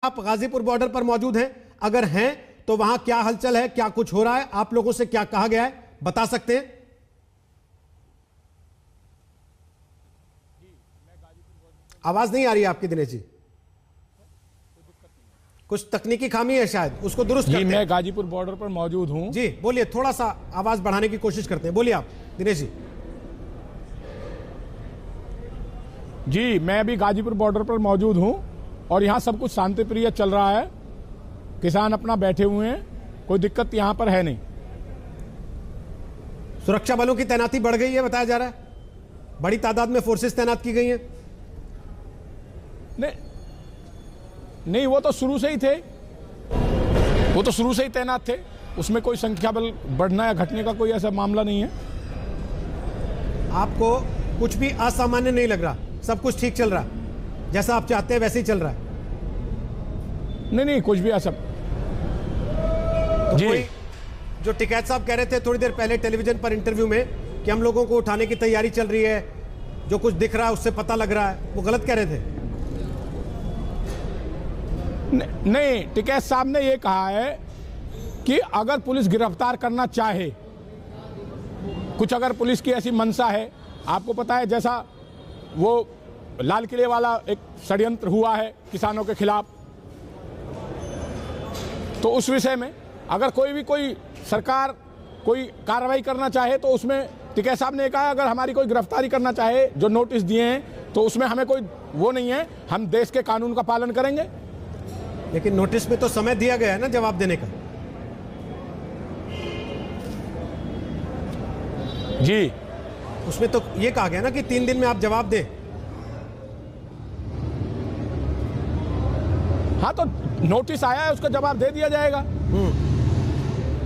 आप गाजीपुर बॉर्डर पर मौजूद हैं? अगर हैं तो वहां क्या हलचल है, क्या कुछ हो रहा है, आप लोगों से क्या कहा गया है, बता सकते हैं? आवाज नहीं आ रही है आपकी दिनेश जी, कुछ तकनीकी खामी है शायद, उसको दुरुस्त करते हैं। मैं गाजीपुर बॉर्डर पर मौजूद हूं। जी बोलिए, थोड़ा सा आवाज बढ़ाने की कोशिश करते हैं, बोलिए आप दिनेश जी। जी मैं अभी गाजीपुर बॉर्डर पर मौजूद हूं और यहां सब कुछ शांतिप्रिय चल रहा है। किसान अपना बैठे हुए हैं, कोई दिक्कत यहां पर है नहीं। सुरक्षा बलों की तैनाती बढ़ गई है बताया जा रहा है, बड़ी तादाद में फोर्सेस तैनात की गई हैं। नहीं, वो तो शुरू से ही थे, वो तो शुरू से ही तैनात थे, उसमें कोई संख्या बल बढ़ना या घटने का कोई ऐसा मामला नहीं है। आपको कुछ भी असामान्य नहीं लग रहा, सब कुछ ठीक चल रहा, जैसा आप चाहते हैं वैसे ही चल रहा है? नहीं, कुछ भी ऐसा। तो कोई जो टिकैत साहब कह रहे थे थोड़ी देर पहले टेलीविजन पर इंटरव्यू में कि हम लोगों को उठाने की तैयारी चल रही है, जो कुछ दिख रहा है उससे पता लग रहा है, वो गलत कह रहे थे? नहीं, टिकैत साहब ने ये कहा है कि अगर पुलिस गिरफ्तार करना चाहे, कुछ अगर पुलिस की ऐसी मंशा है, आपको पता है जैसा वो लाल किले वाला एक षड्यंत्र हुआ है किसानों के खिलाफ, तो उस विषय में अगर कोई सरकार कोई कार्रवाई करना चाहे तो उसमें टिकैत साहब ने कहा अगर हमारी कोई गिरफ्तारी करना चाहे, जो नोटिस दिए हैं, तो उसमें हमें कोई वो नहीं है, हम देश के कानून का पालन करेंगे। लेकिन नोटिस में तो समय दिया गया है ना जवाब देने का। जी उसमें तो ये कहा गया ना कि 3 दिन में आप जवाब दें। हाँ, तो नोटिस आया है, उसका जवाब दे दिया जाएगा।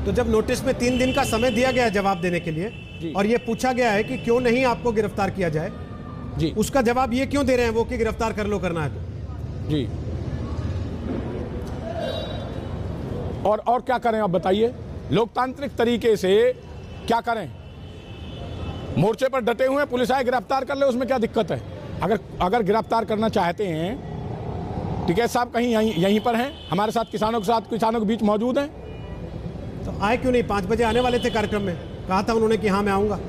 तो जब नोटिस में 3 दिन का समय दिया गया है जवाब देने के लिए, और ये पूछा गया है कि क्यों नहीं आपको गिरफ्तार किया जाए, जी उसका जवाब ये क्यों दे रहे हैं वो कि गिरफ्तार कर लो, करना है तो? जी और क्या करें आप बताइए, लोकतांत्रिक तरीके से क्या करें? मोर्चे पर डटे हुए हैं, पुलिस आए गिरफ्तार कर ले, उसमें क्या दिक्कत है? अगर गिरफ्तार करना चाहते हैं, टिकैत साहब कहीं यहीं पर हैं, हमारे साथ किसानों के बीच मौजूद हैं। तो आए क्यों नहीं? 5 बजे आने वाले थे कार्यक्रम में, कहा था उन्होंने कि हाँ मैं आऊंगा।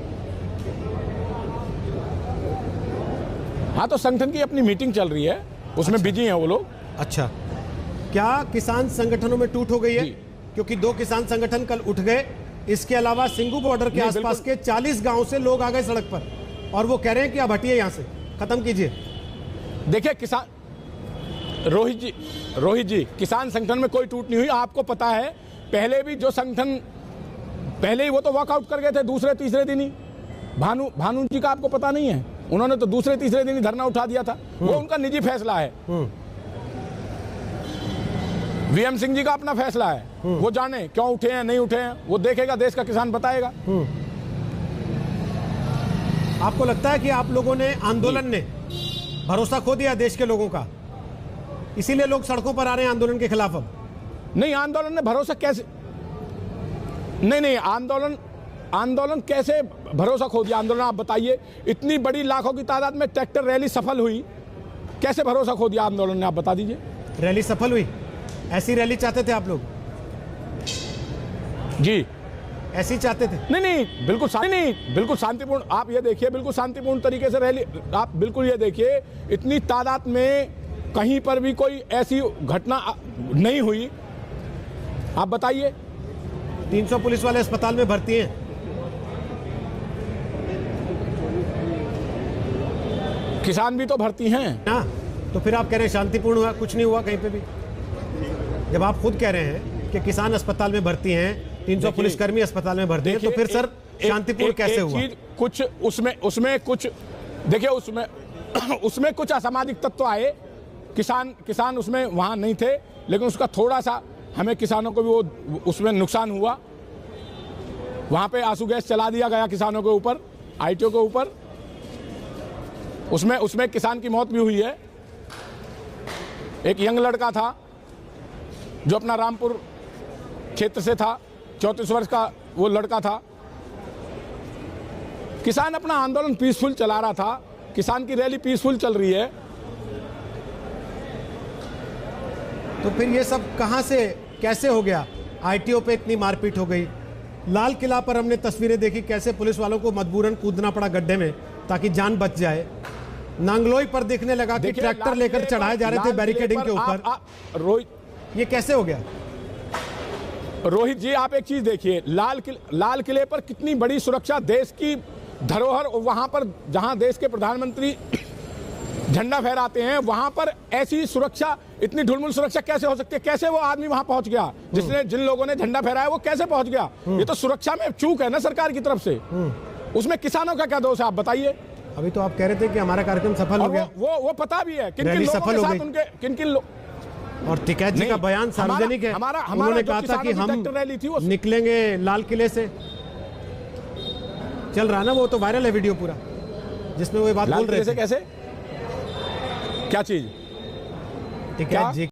हाँ, तो संगठन की अपनी मीटिंग चल रही है, उसमें बिजी हैं वो लोग। अच्छा, क्या किसान संगठनों में टूट हो गई है? क्योंकि 2 किसान संगठन कल उठ गए, इसके अलावा सिंगू बॉर्डर के आसपास के 40 गांव से लोग आ गए सड़क पर, और वो कह रहे हैं कि आप हटिए यहां से, खत्म कीजिए। देखिए किसान रोहित जी किसान संगठन में कोई टूट नहीं हुई। आपको पता है पहले भी जो संगठन, पहले ही वो तो वॉकआउट कर गए थे दूसरे तीसरे दिन ही। भानु जी का आपको पता नहीं है, उन्होंने तो दूसरे तीसरे दिन ही धरना उठा दिया था, वो उनका निजी फैसला है। वीएम सिंह जी का अपना फैसला है, वो जाने क्यों उठे हैं नहीं उठे हैं, वो देखेगा, देश का किसान बताएगा। आपको लगता है कि आप लोगों ने, आंदोलन ने भरोसा खो दिया देश के लोगों का, इसीलिए लोग सड़कों पर आ रहे हैं आंदोलन के खिलाफ? अब नहीं, आंदोलन ने भरोसा कैसे, नहीं, आंदोलन कैसे भरोसा खो दिया? आंदोलन आप बताइए, इतनी बड़ी लाखों की तादाद में ट्रैक्टर रैली सफल हुई, कैसे भरोसा खो दिया आंदोलन ने, आप बता दीजिए। रैली सफल हुई? ऐसी रैली चाहते थे आप लोग? जी ऐसी चाहते थे? नहीं, बिल्कुल शांतिपूर्ण। आप ये देखिए, बिल्कुल शांतिपूर्ण तरीके से रैली, आप बिल्कुल ये देखिए, इतनी तादाद में कहीं पर भी कोई ऐसी घटना नहीं हुई। आप बताइए। 300 पुलिस वाले अस्पताल में भर्ती हैं। किसान भी तो भर्ती हैं ना, तो फिर आप कह रहे हैं शांतिपूर्ण हुआ? कुछ नहीं हुआ कहीं पे भी। जब आप खुद कह रहे हैं कि किसान अस्पताल में भर्ती हैं, 300 पुलिसकर्मी अस्पताल में भर्ती हैं, तो फिर सर शांतिपूर्ण कैसे हुआ? कुछ उसमें कुछ देखिए, उसमें कुछ असामाजिक तत्व आए, किसान उसमें वहां नहीं थे, लेकिन उसका थोड़ा सा हमें किसानों को भी वो उसमें नुकसान हुआ। वहां पे आंसू गैस चला दिया गया किसानों के ऊपर, आईटीओ के ऊपर, उसमें किसान की मौत भी हुई है। एक यंग लड़का था जो अपना रामपुर क्षेत्र से था, 34 वर्ष का वो लड़का था। किसान अपना आंदोलन पीसफुल चला रहा था, किसान की रैली पीसफुल चल रही है। तो फिर ये सब कहां से कैसे हो गया? आईटीओ पे इतनी मारपीट हो गई। लाल किला पर हमने तस्वीरें देखी कैसे पुलिस वालों को मजबूरन कूदना पड़ा गड्ढे में ताकि जान बच जाए। नांगलोई पर देखने लगा कि ट्रैक्टर लेकर चढ़ाए जा रहे थे बैरिकेडिंग के ऊपर। रोहित, ये कैसे हो गया? रोहित जी आप एक चीज देखिए, लाल किले पर कितनी बड़ी सुरक्षा, देश की धरोहर, वहां पर जहां देश के प्रधानमंत्री झंडा फहराते हैं वहां पर ऐसी सुरक्षा, इतनी ढुलमुल सुरक्षा कैसे हो सकती है? कैसे वो आदमी वहां पहुंच गया जिसने, जिन लोगों ने झंडा फहराया वो कैसे पहुंच गया? ये तो सुरक्षा में चूक है ना सरकार की तरफ से। उसमें किसानों का क्या दोष है आप बताइए? अभी तो आप कह रहे थे कि हमारा कार्यक्रम सफल हो गया। वो पता भी है किन किन लोगों के साथ उनके किन लोग। और टिकैत जी का बयान सार्वजनिक है, उन्होंने कहा था कि हम निकलेंगे लाल किले से। चल रहा ना वो तो, वायरल है वीडियो पूरा जिसमें वो बात बोल रहे थे। कैसे, क्या चीज? टिकैत जी